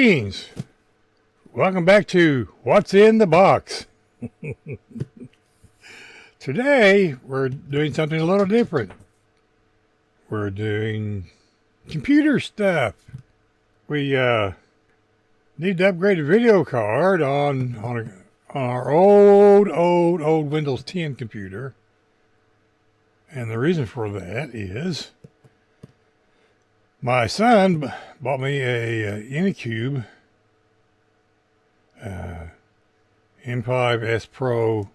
Greetings! Welcome back to What's in the Box. Today we're doing something a little different. We're doing computer stuff. We need to upgrade a video card on our old Windows 10 computer. And the reason for that is my son bought me a Anycubic M5s Pro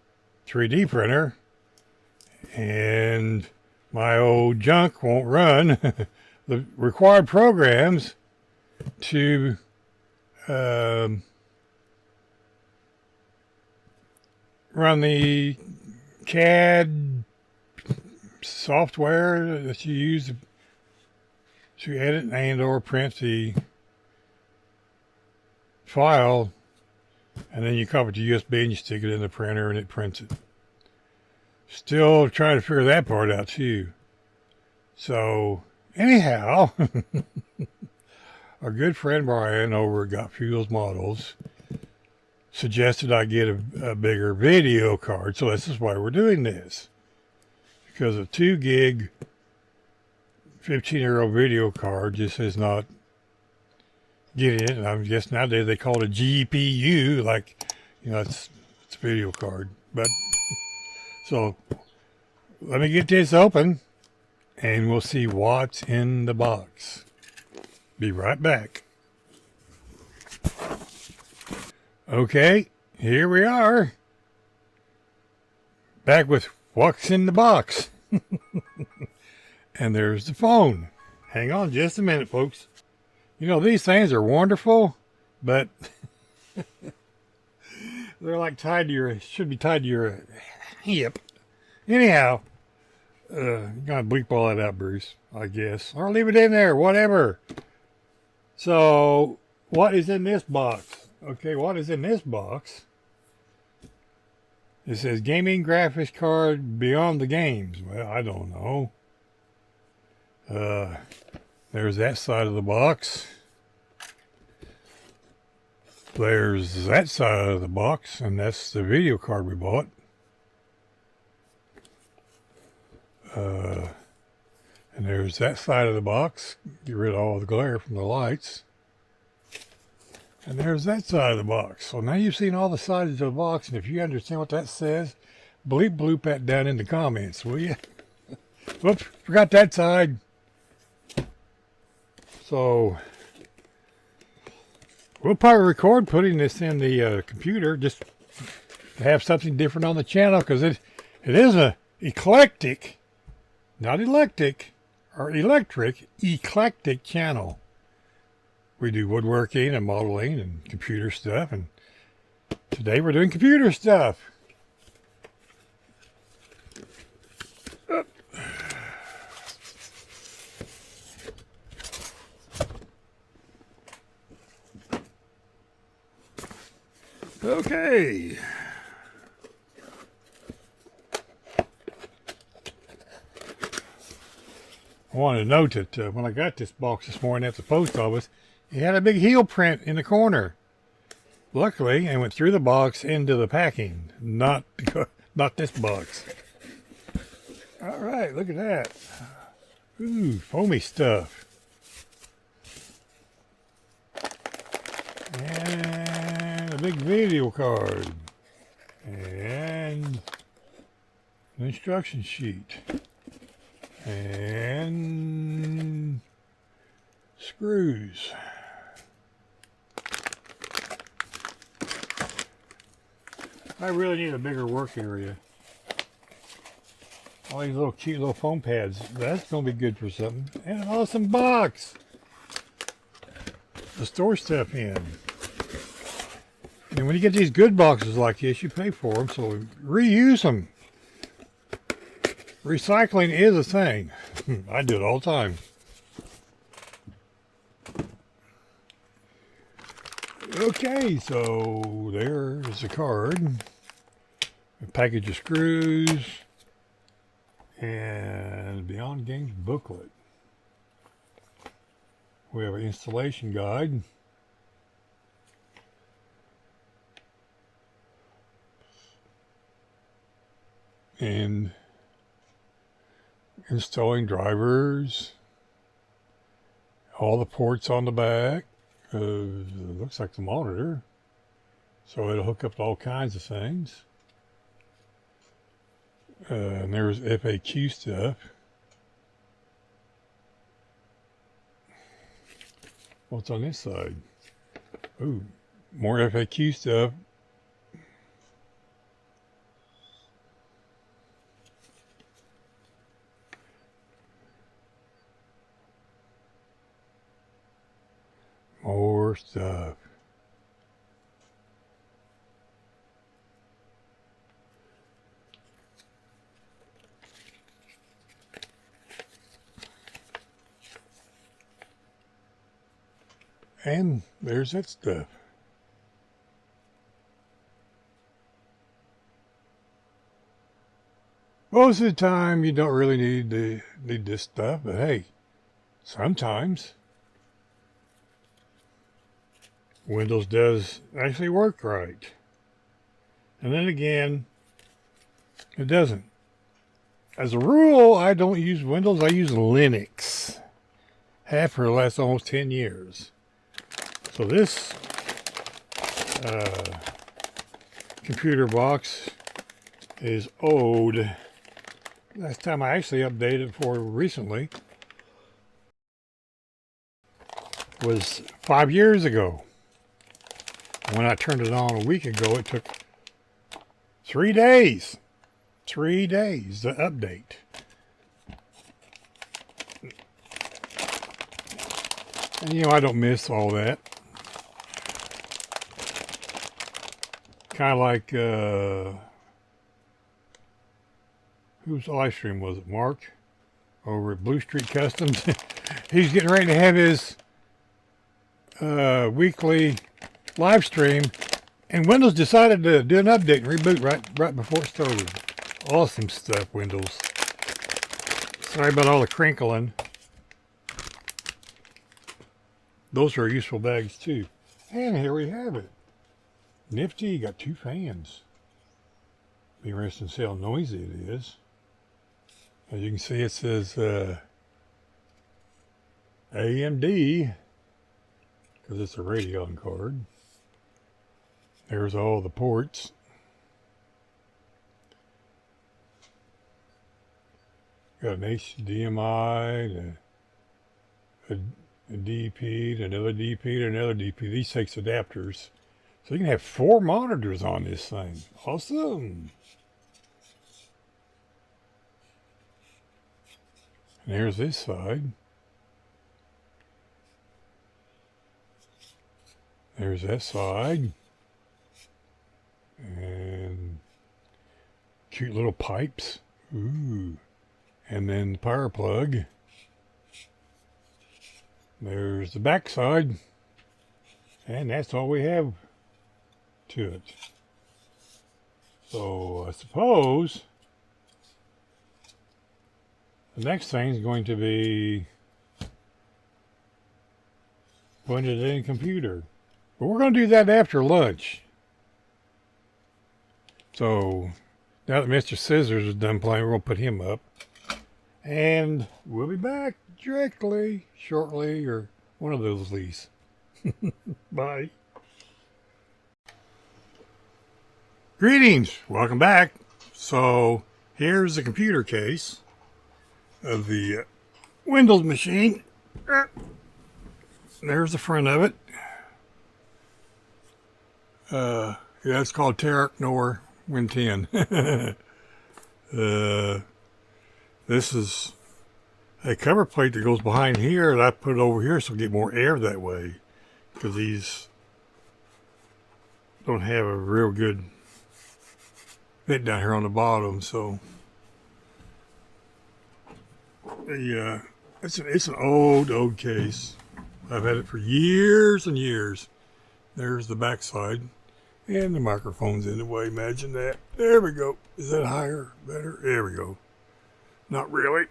3D printer, and my old junk won't run the required programs to run the CAD software that you use to edit and or print the file, and then you copy it to USB and you stick it in the printer and it prints it. Still trying to figure that part out too. So anyhow, our good friend Brian over at Got Fuels Models suggested I get a bigger video card. So this is why we're doing this, because a 2 gig 15-year-old video card just is not getting it. And I guess nowadays they call it a GPU, like, you know, it's a video card. But so let me get this open and we'll see what's in the box. Be right back. Okay, here we are. Back with what's in the box. And there's the phone. Hang on just a minute, folks. You know, these things are wonderful, but they're like tied to your, should be tied to your hip. Anyhow, you're gonna bleep all that out, Bruce, I guess. Or leave it in there, whatever. So, what is in this box? Okay, what is in this box? It says gaming graphics card beyond the games. Well, I don't know. There's that side of the box. There's that side of the box, and that's the video card we bought. And there's that side of the box. Get rid of all the glare from the lights. And there's that side of the box. So now you've seen all the sides of the box, and if you understand what that says, bleep bloop that down in the comments, will you? Whoops, forgot that side. So we'll probably record putting this in the computer just to have something different on the channel, because it is a eclectic, not electric, or electric, eclectic channel. We do woodworking and modeling and computer stuff, and today we're doing computer stuff. Okay. I wanted to note that when I got this box this morning at the post office, it had a big heel print in the corner. Luckily, I went through the box into the packing, not this box. All right, look at that. Ooh, foamy stuff. And a big video card. And an instruction sheet. And screws. I really need a bigger work area. All these little cute little foam pads. That's going to be good for something. And an awesome box to store stuff in. And when you get these good boxes like this, you pay for them, so reuse them. Recycling is a thing. I do it all the time. Okay, so there's the card. A package of screws. And Beyond Games booklet. We have an installation guide. and installing drivers, all the ports on the back. It looks like the monitor, so it'll hook up to all kinds of things. And there's FAQ stuff. What's on this side? Ooh, more FAQ stuff. More stuff. And there's that stuff. Most of the time you don't really need this stuff, but hey, sometimes Windows does actually work right. And then again, it doesn't. As a rule, I don't use Windows, I use Linux. Have for the last almost 10 years. So this computer box is old. Last time I actually updated for recently was 5 years ago. When I turned it on a week ago, it took 3 days. 3 days to update. And you know, I don't miss all that. Kind of like, whose live stream was it? Mark? Over at Blue Street Customs. He's getting ready to have his weekly live stream, and Windows decided to do an update and reboot right before it started. Awesome stuff, Windows. Sorry about all the crinkling. Those are useful bags too. And here we have it. Nifty, got 2 fans. Be interesting to see how noisy it is. As you can see, it says AMD, because it's a Radeon card. There's all the ports. Got an HDMI, a DP, another DP, another DP. These 6 adapters. So you can have 4 monitors on this thing. Awesome. And there's this side. There's that side. And cute little pipes. Ooh. And then the power plug. There's the back side. And that's all we have to it. So I suppose the next thing is going to be putting it in a computer. But we're going to do that after lunch. So now that Mr. Scissors is done playing, we're going to put him up. And we'll be back directly, shortly, or one of those leads. Bye. Greetings. Welcome back. So here's the computer case of the Windows machine. There's the front of it. Yeah, it's called Terrac Win 10. This is a cover plate that goes behind here, and I put it over here so I get more air that way, because these don't have a real good fit down here on the bottom. So yeah, it's an old case. I've had it for years and years. There's the back side, and the microphone's in the way. Imagine that. There we go. Is that higher? Better? There we go. Not really.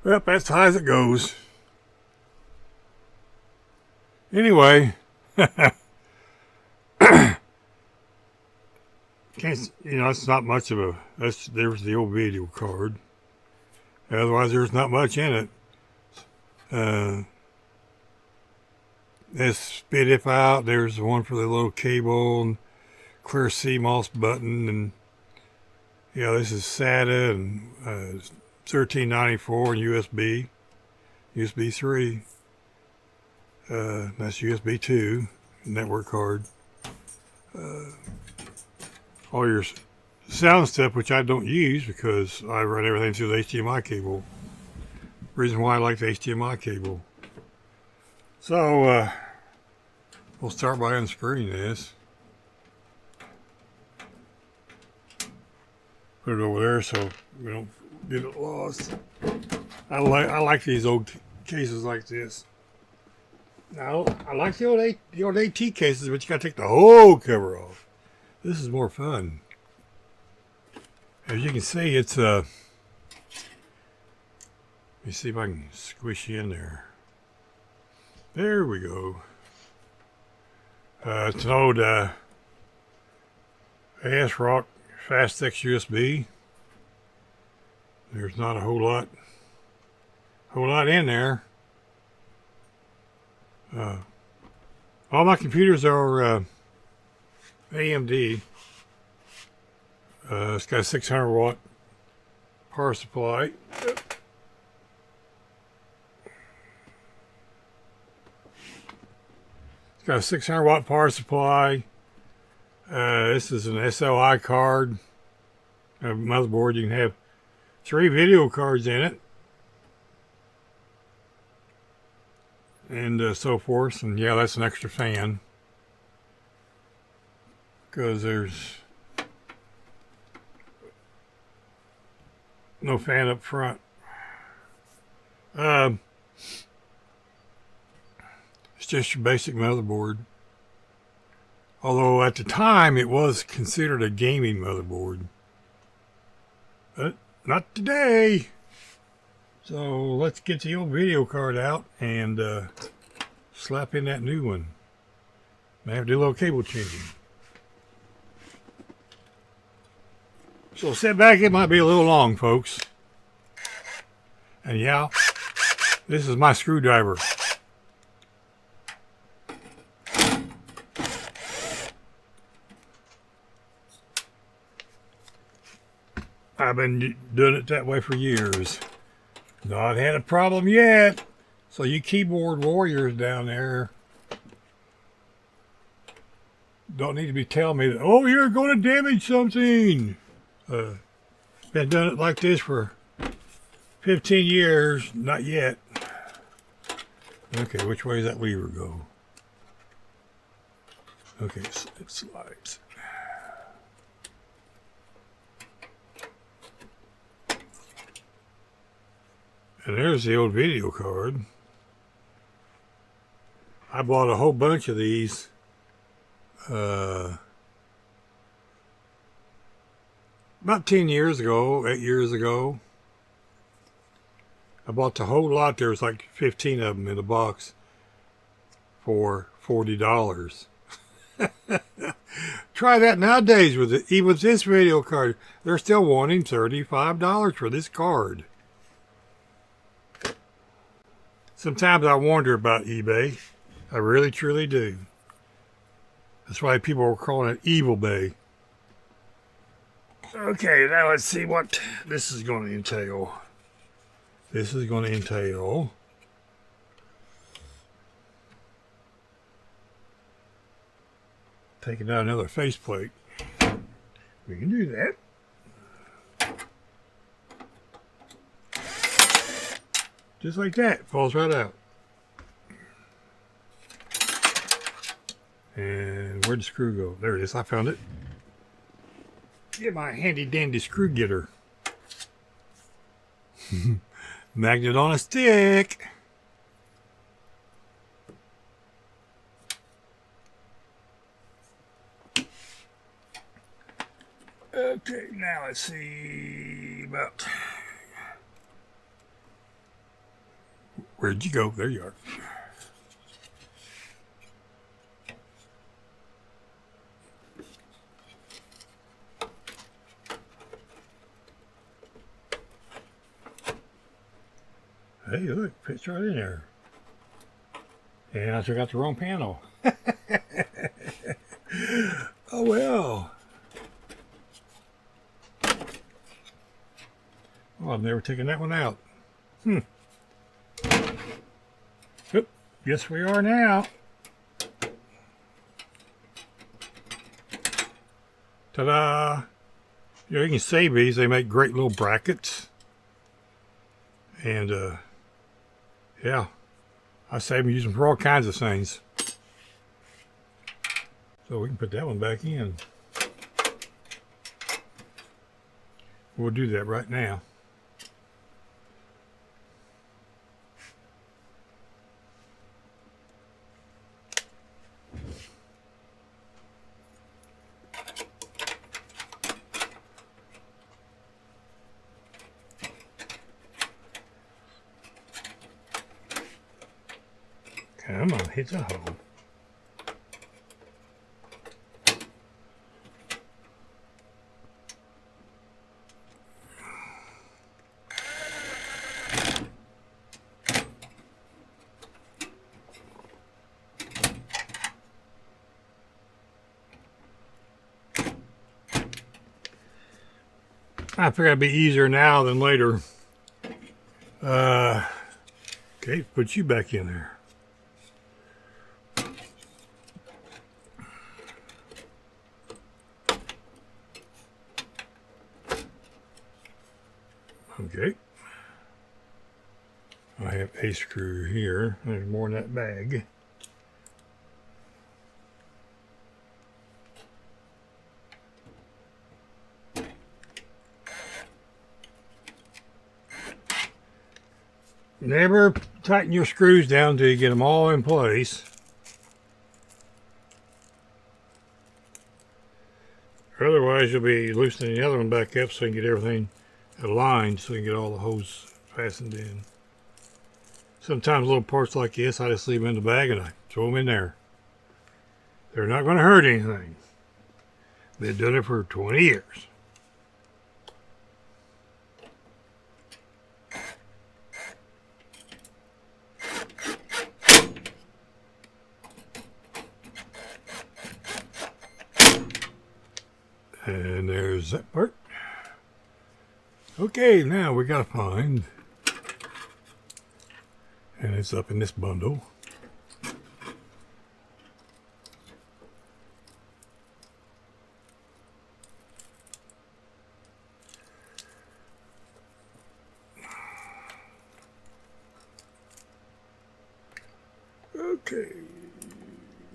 Well, that's as high as it goes. Anyway, can't, you know, it's not much of a, there's the old video card. Otherwise, there's not much in it. This spit if out, there's the one for the little cable and clear CMOS button, and yeah, this is SATA and 1394 and USB 3. That's USB 2 network card. All your sound stuff, which I don't use because I run everything through the HDMI cable. Reason why I like the HDMI cable. So we'll start by unscrewing this. Put it over there so we don't get it lost. I like these old cases like this. Now I like the old AT cases, but you gotta take the whole cover off. This is more fun. As you can see, it's let me see if I can squish you in there. There we go. It's an old ASRock FastX USB. There's not a whole lot in there. All my computers are AMD. It's got a 600 watt power supply. It's got a 600 watt power supply. This is an SLI card. A motherboard. You can have 3 video cards in it. And so forth. And yeah, that's an extra fan. Because there's no fan up front. It's just your basic motherboard. Although at the time it was considered a gaming motherboard. But not today. So let's get the old video card out and slap in that new one. May have to do a little cable changing. So sit back, it might be a little long, folks. And yeah, this is my screwdriver. I've been doing it that way for years. Not had a problem yet. So you keyboard warriors down there don't need to be telling me that, oh, you're going to damage something. Been doing it like this for 15 years. Not yet. Okay, which way does that lever go? Okay, it slides. And there's the old video card. I bought a whole bunch of these about 10 years ago, 8 years ago. I bought the whole lot. There was like 15 of them in a box for $40. Try that nowadays with it. Even with this video card, they're still wanting $35 for this card. Sometimes I wonder about eBay. I really, truly do. That's why people are calling it Evil Bay. Okay, now let's see what this is going to entail. This is going to entail taking out another faceplate. We can do that. Just like that, falls right out. And where'd the screw go? There it is, I found it. Get my handy dandy screw getter. Magnet on a stick. Okay, now let's see about... Where'd you go? There you are. Hey, look, fits right in there. And I took out the wrong panel. Oh well. Oh, I've never taken that one out. Oop, yes we are now. Ta-da! You know, you can save these. They make great little brackets. And, yeah. I save them, use them for all kinds of things. So we can put that one back in. We'll do that right now. Come on, hit the hole. I figure it'd be easier now than later. Okay, put you back in there. Okay. I have a screw here. There's more in that bag. Never tighten your screws down until you get them all in place. Otherwise, you'll be loosening the other one back up so you can get everything aligned, so you can get all the hose fastened in. Sometimes little parts like this, I just leave them in the bag and I throw them in there. They're not going to hurt anything. They've done it for 20 years. And there's that part. Okay, now we gotta find, and it's up in this bundle. Okay,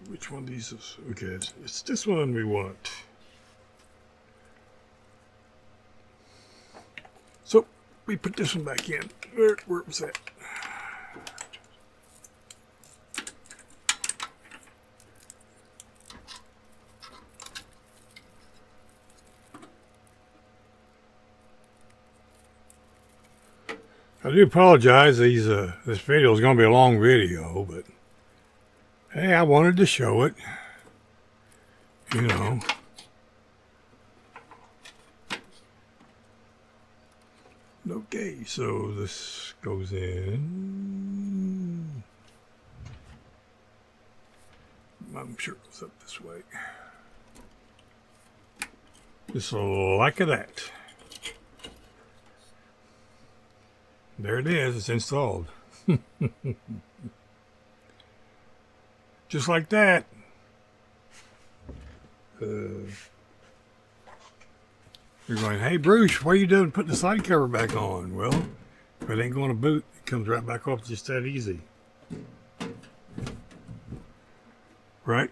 which one of these is, okay, it's this one we want. So we put this one back in. Where was that? I do apologize. This video is going to be a long video, but hey, I wanted to show it. You know. Okay, so this goes in. I'm sure it goes up this way. Just like that. There it is, it's installed. Just like that. You're going, hey Bruce, what are you doing putting the side cover back on? Well, if it ain't going to boot, it comes right back off just that easy. Right?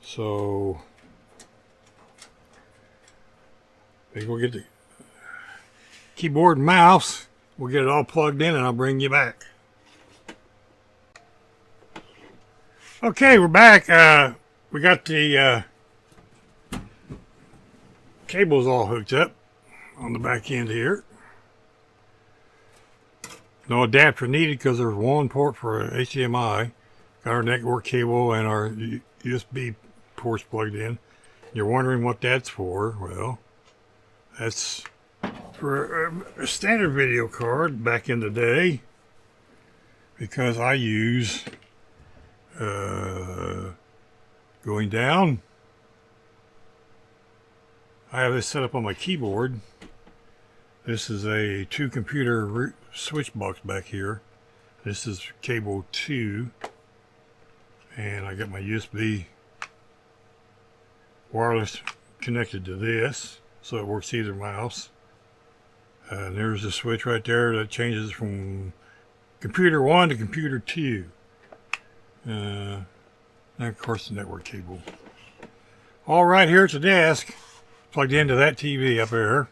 So, they go get the keyboard and mouse. We'll get it all plugged in and I'll bring you back. Okay, we're back. We got the cables all hooked up on the back end here. No adapter needed because there's one port for HDMI. Got our network cable and our USB ports plugged in. You're wondering what that's for. Well, That's for a standard video card back in the day, because I use going down. I have this set up on my keyboard. This is a 2-computer switch box back here. This is cable 2, and I got my USB wireless connected to this, so it works either mouse. And there's a switch right there that changes from computer 1 to computer 2. And of course the network cable. All right, here at the desk, plugged into that TV up there.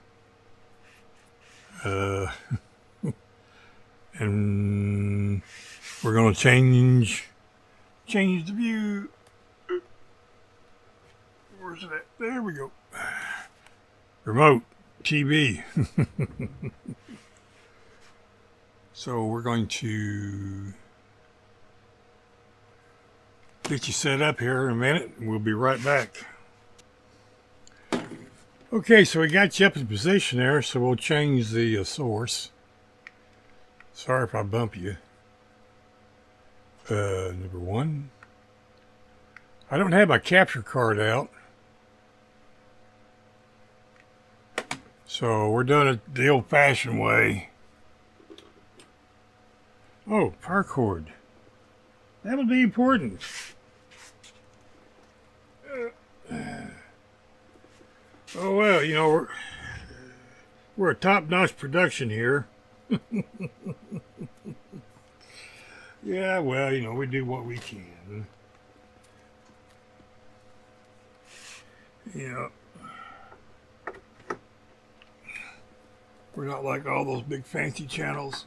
And we're going to change the view. Where's it at? There we go. Remote TV. So we're going to get you set up here in a minute, and we'll be right back. Okay, so we got you up in position there, so we'll change the source. Sorry if I bump you. Number 1. I don't have my capture card out, so we're doing it the old-fashioned way. Oh, power cord. That would be important. Oh well, you know, we're a top-notch production here. Yeah, well, you know, we do what we can. You know, we're not like all those big fancy channels.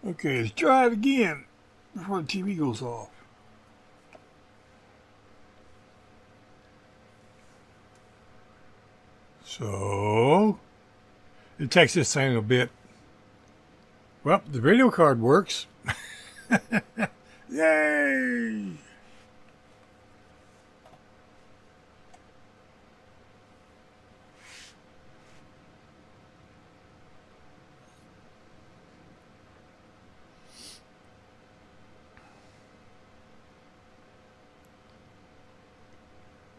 Okay, let's try it again before the TV goes off. So, it takes this thing a bit. Well, the video card works. Yay!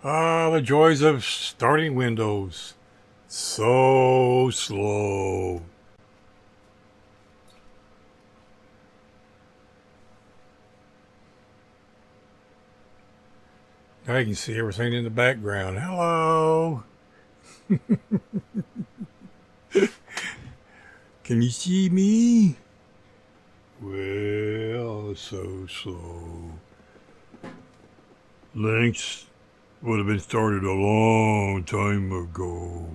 Ah, the joys of starting Windows. So slow. Now you can see everything in the background. Hello. Can you see me? Well, so slow. Links would have been started a long time ago.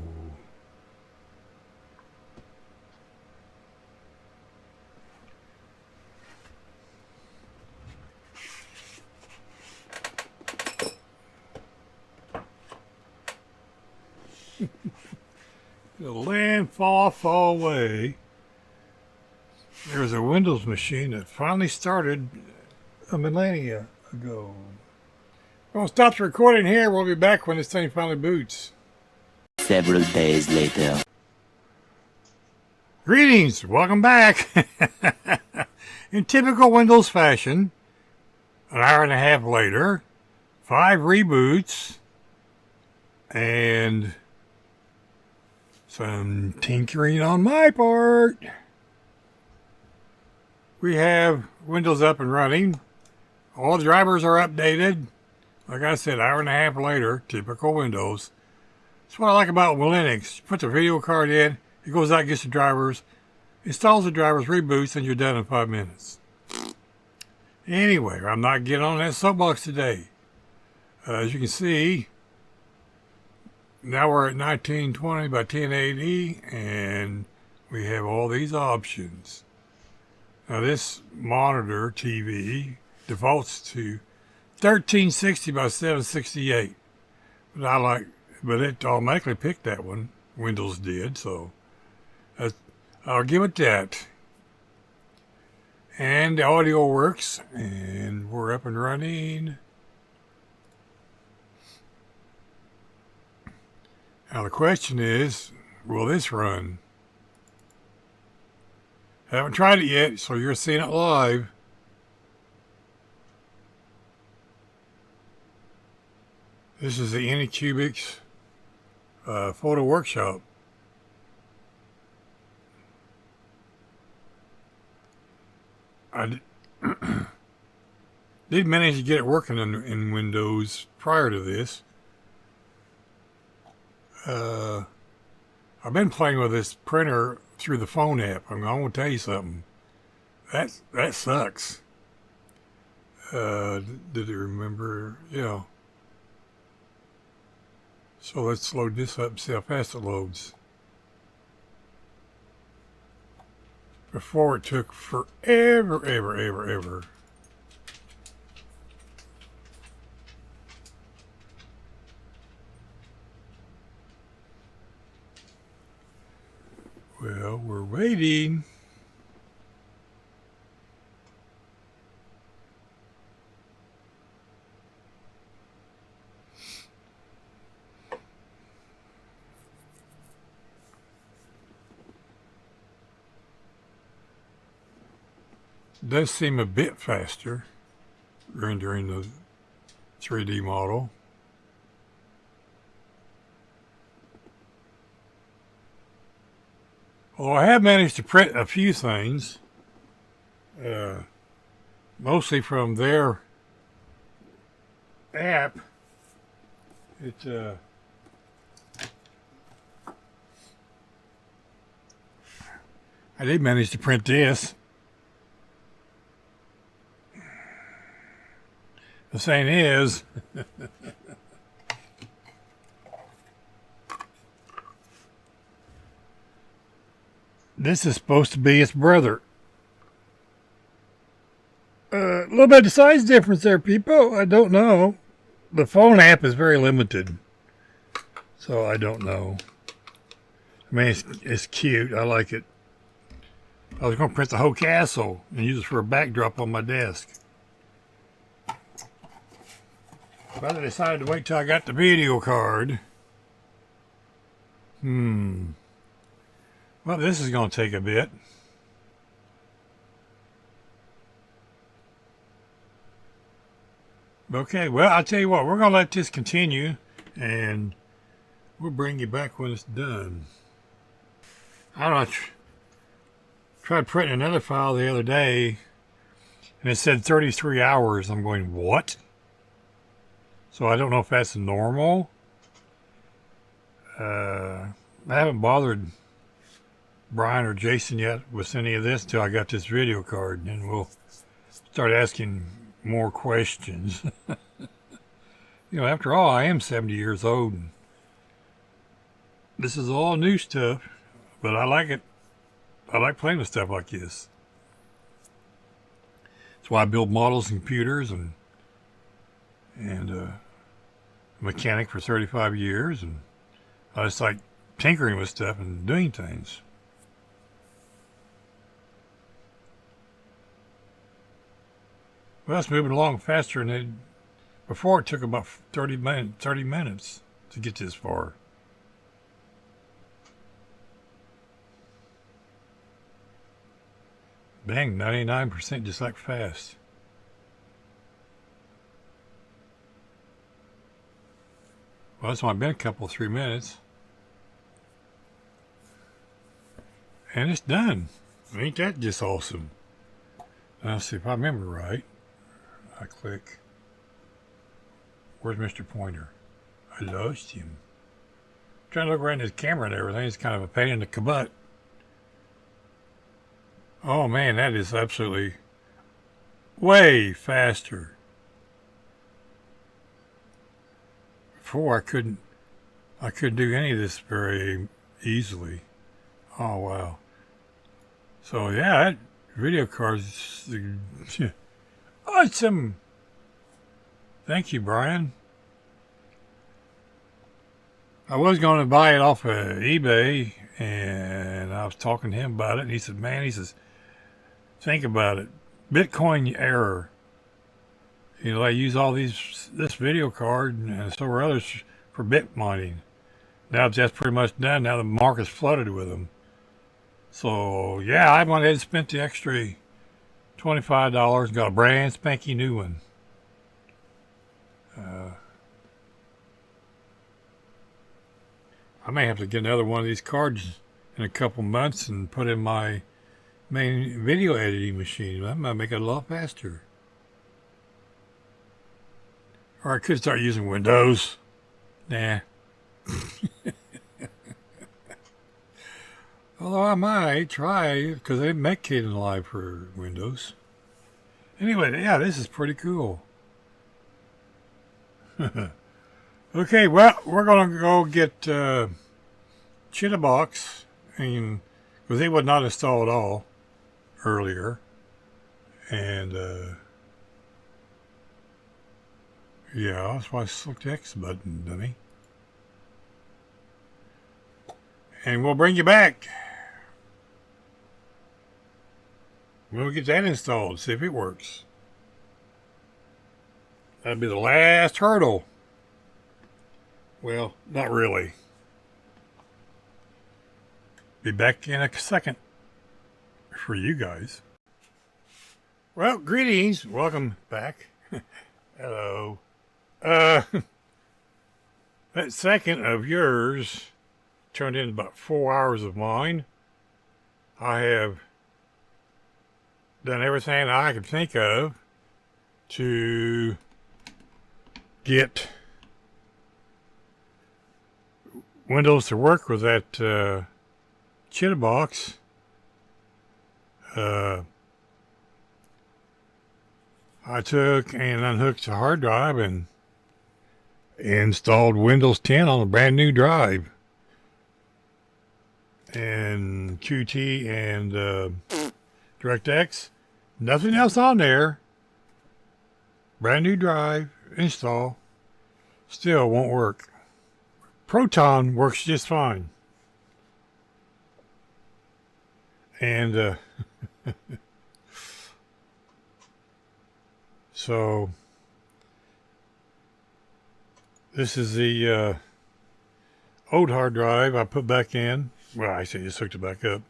The land fall away. There was a Windows machine that finally started a millennia ago. Gonna stop the recording here. We'll be back when this thing finally boots. Several days later. Greetings, welcome back. In typical Windows fashion, an hour and a half later, 5 reboots, and some tinkering on my part. We have Windows up and running. All the drivers are updated. Like I said, hour and a half later, typical Windows. That's what I like about Linux. You put the video card in, it goes out, gets the drivers, installs the drivers, reboots, and you're done in 5 minutes. Anyway, I'm not getting on that soapbox today. As you can see, now we're at 1920 by 1080, and we have all these options. Now this monitor TV defaults to 1360 by 768, but it automatically picked that one. Windows did, so I'll give it that. And the audio works, and we're up and running. Now the question is, will this run? Haven't tried it yet, so you're seeing it live. This is the Anycubic photo workshop. I did manage to get it working in Windows prior to this. I've been playing with this printer through the phone app. I'm going to tell you something. That sucks. Did it remember? Yeah. So let's load this up and see how fast it loads. Before it took forever, ever. Well, we're waiting. It does seem a bit faster rendering the 3D model. Well, I have managed to print a few things, mostly from their app. I did manage to print this. The thing is, this is supposed to be its brother. A little bit of size difference there, people. I don't know. The phone app is very limited, so I don't know. I mean, it's cute. I like it. I was going to print the whole castle and use it for a backdrop on my desk. But I decided to wait till I got the video card. Well, this is going to take a bit. Okay, well, I'll tell you what. We're going to let this continue, and we'll bring you back when it's done. I don't know. Tried printing another file the other day, and it said 33 hours. I'm going, what? So I don't know if that's normal. I haven't bothered Brian or Jason yet with any of this until I got this video card, and we'll start asking more questions. You know, after all, I am 70 years old. This is all new stuff, but I like it. I like playing with stuff like this. That's why I build models and computers, and mechanic for 35 years, and I just like tinkering with stuff and doing things. Well, it's moving along faster than before. It took about 30 minutes to get this far. Bang, 99% just like fast. Well, it's only been a couple, 3 minutes. And it's done. Ain't that just awesome? Now, let's see if I remember right. I click. Where's Mr. Pointer? I lost him. Trying to look right in his camera and everything. It's kind of a pain in the butt. Oh man, that is absolutely way faster. Before I couldn't do any of this very easily. Oh wow. So yeah, that video card's awesome. Thank you, Brian. I was going to buy it off of eBay, and I was talking to him about it, and he said, man, he says, think about it. Bitcoin error. I use all this video card and so are others for bit mining. now that's pretty much done. Now the market's flooded with them. So yeah, I went ahead and spent the extra $25 and got a brand spanky new one. I may have to get another one of these cards in a couple months and put in my main video editing machine. That might make it a lot faster. Or I could start using Windows. Nah. Although I might try, because they make Kdenlive for Windows. Anyway, yeah, this is pretty cool. Okay, well, we're going to go get Chitabox, and because they would not install it all earlier. And, yeah, that's why I select the X button, dummy. And we'll bring you back when we get that installed, see if it works. That'd be the last hurdle. Well, not really. Be back in a second for you guys. Well, greetings. Welcome back. Hello. That second of yours turned into about 4 hours of mine. I have done everything I could think of to get Windows to work with that Chitabox. I took and unhooked the hard drive and installed Windows 10 on a brand new drive. And QT and DirectX. Nothing else on there. Brand new drive. Install. Still won't work. Proton works just fine. And so this is the old hard drive I put back in. Well, I say just hooked it back up.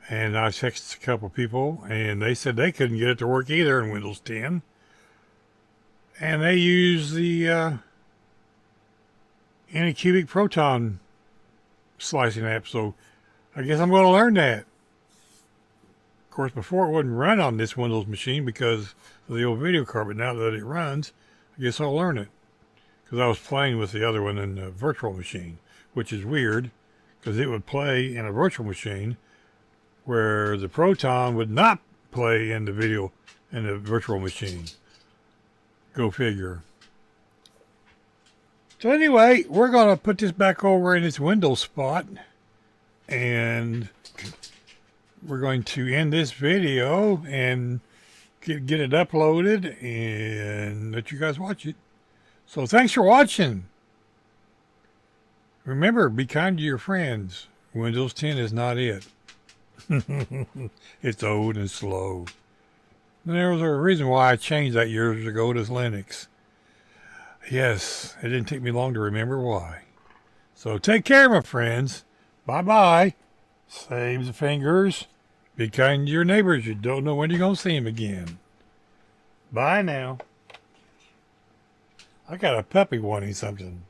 And I texted a couple people, and they said they couldn't get it to work either in Windows 10. And they use the Anycubic Proton slicing app, so I guess I'm going to learn that. Of course, before it wouldn't run on this Windows machine because of the old video card, but now that it runs, I guess I'll learn it. Because I was playing with the other one in the virtual machine, which is weird, because it would play in a virtual machine where the Proton would not play in the video in the virtual machine. Go figure. So anyway, we're going to put this back over in its Windows spot, and we're going to end this video and get it uploaded and let you guys watch it. So thanks for watching. Remember, be kind to your friends. Windows 10 is not it. It's old and slow. And there was a reason why I changed that years ago to Linux. Yes, it didn't take me long to remember why. So take care, my friends. Bye-bye. Save the fingers. Be kind to your neighbors. You don't know when you're going to see them again. Bye now. I got a puppy wanting something.